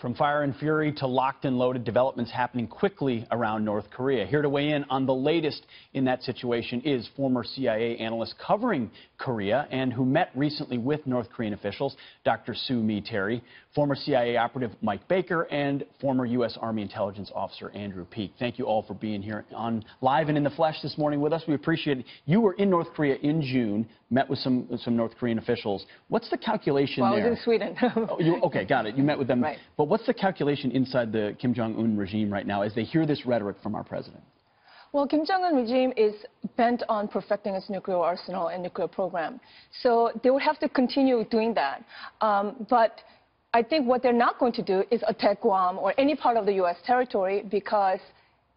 From fire and fury to locked and loaded, developments happening quickly around North Korea. Here to weigh in on the latest in that situation is former CIA analyst covering Korea and who met recently with North Korean officials, Dr. Sue Terry, former CIA operative Mike Baker, and former U.S. Army intelligence officer Andrew Peek. Thank you all for being here on live and in the flesh this morning with us. We appreciate it. You were in North Korea in June, met with some North Korean officials. What's the calculation there? I was in Sweden. Okay, got it. You met with them. Right. But what's the calculation inside the Kim Jong-un regime right now as they hear this rhetoric from our president? Well, Kim Jong-un regime is bent on perfecting its nuclear arsenal and nuclear program. So they will have to continue doing that. But I think what they're not going to do is attack Guam or any part of the U.S. territory because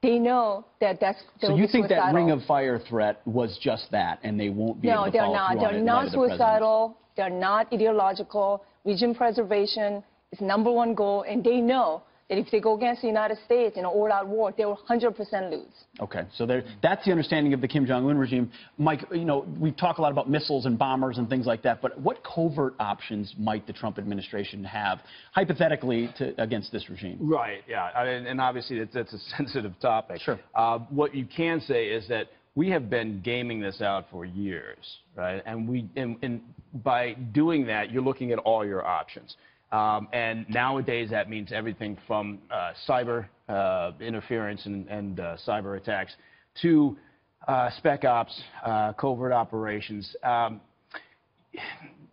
they know that that's So you think that ring of fire threat was just that, and they won't be able to follow through on it? No, they're not suicidal. They're not ideological. Regime preservation is #1 goal, and they know that if they go against the United States in an all-out war, they will 100% lose. Okay, so that's the understanding of the Kim Jong-un regime. Mike, you know, we talk a lot about missiles and bombers and things like that, but what covert options might the Trump administration have, hypothetically, against this regime? Right, yeah, and obviously that's a sensitive topic. Sure. What you can say is that we have been gaming this out for years, right? And by doing that, you're looking at all your options. And nowadays, that means everything from cyber interference and cyber attacks to spec ops, covert operations.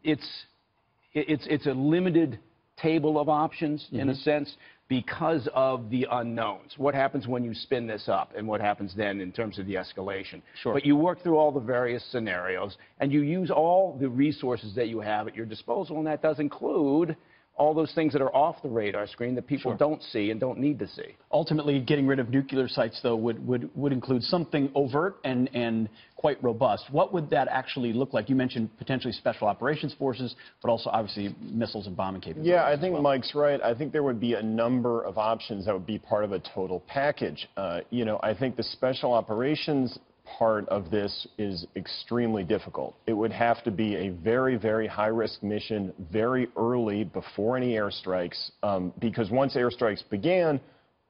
It's a limited table of options, in a sense, because of the unknowns. What happens when you spin this up, and what happens then in terms of the escalation? Sure. But you work through all the various scenarios, and you use all the resources that you have at your disposal, and that does include all those things that are off the radar screen that people don't see and don't need to see. Ultimately, getting rid of nuclear sites, though, would include something overt and quite robust. What would that actually look like? You mentioned potentially special operations forces, but also, obviously, missiles and bombing capabilities. Yeah, I think Mike's right. I think there would be a number of options that would be part of a total package. You know, I think the special operations part of this is extremely difficult. It would have to be a very, very high-risk mission very early before any airstrikes, because once airstrikes began,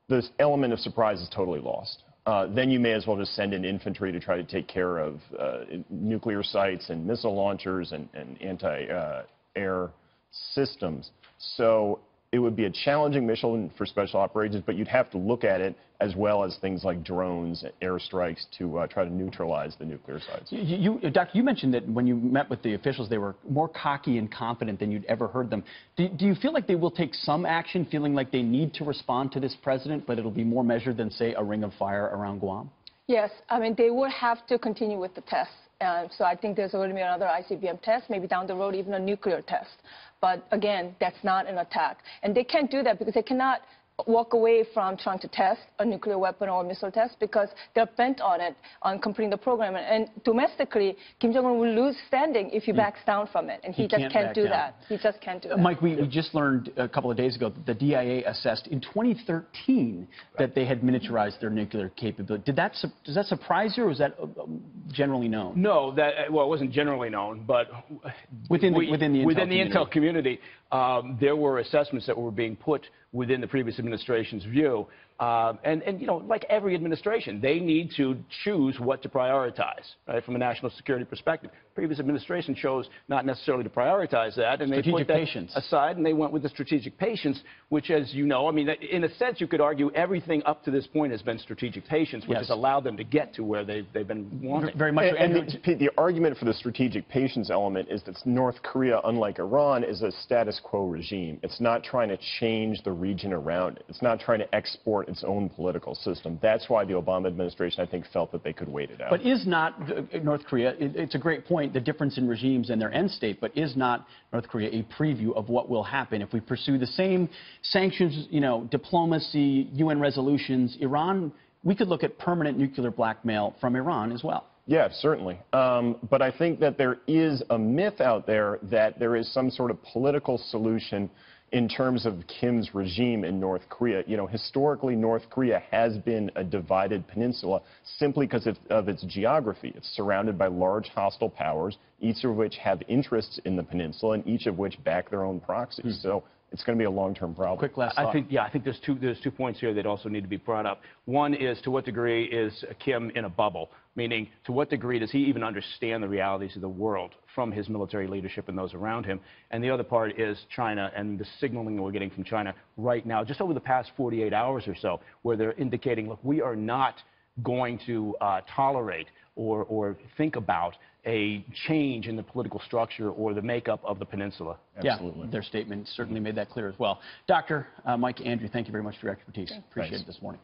this element of surprise is totally lost. Then you may as well just send in infantry to try to take care of nuclear sites and missile launchers and anti-air systems. So it would be a challenging mission for special operations, but you'd have to look at it as well as things like drones, airstrikes to try to neutralize the nuclear sites. Doctor, you mentioned that when you met with the officials, they were more cocky and confident than you'd ever heard them. Do you feel like they will take some action, feeling like they need to respond to this president, but it'll be more measured than, say, a ring of fire around Guam? Yes, I mean, they will have to continue with the tests. So I think there's going to be another ICBM test, maybe down the road even a nuclear test. But again, that's not an attack. And they can't do that because they cannot walk away from trying to test a nuclear weapon or a missile test because they're bent on it, on completing the program. And domestically, Kim Jong-un will lose standing if he backs down from it. And he just can't do that. He just can't do that. Mike, we just learned a couple of days ago that the DIA assessed in 2013 that they had miniaturized their nuclear capability. Does that surprise you, or was that generally known? No, well, it wasn't generally known, but within the intel community, there were assessments that were being put within the previous administration's view. And you know, like every administration, they need to choose what to prioritize, right, from a national security perspective. Previous administration chose not necessarily to prioritize that, and they put that aside, and they went with the strategic patience, which, as you know, I mean, in a sense, you could argue everything up to this point has been strategic patience, which has allowed them to get to where they've been wanting. Very much. And the argument for the strategic patience element is that North Korea, unlike Iran, is a status quo regime. It's not trying to change the region around it. It's not trying to export its own political system. That's why the Obama administration, I think, felt that they could wait it out. But is not North Korea, it's a great point, the difference in regimes and their end state, but is not North Korea a preview of what will happen if we pursue the same sanctions, you know, diplomacy, UN resolutions? Iran, we could look at permanent nuclear blackmail from Iran as well. Yeah, certainly. But I think that there is a myth out there that there is some sort of political solution in terms of Kim's regime in North Korea. You know, historically, North Korea has been a divided peninsula simply because of its geography. It's surrounded by large hostile powers, each of which have interests in the peninsula and each of which back their own proxies. So it's going to be a long-term problem. Quick last thought. I think there's two points here that also need to be brought up. One is, to what degree is Kim in a bubble? Meaning, to what degree does he even understand the realities of the world from his military leadership and those around him? And the other part is China and the signaling that we're getting from China right now, just over the past 48 hours or so, where they're indicating, look, we are not going to tolerate or think about a change in the political structure or the makeup of the peninsula. Absolutely. Yeah, their statement certainly made that clear as well. Dr. Mike Andrew, thank you very much for your expertise. Thanks. Appreciate it this morning.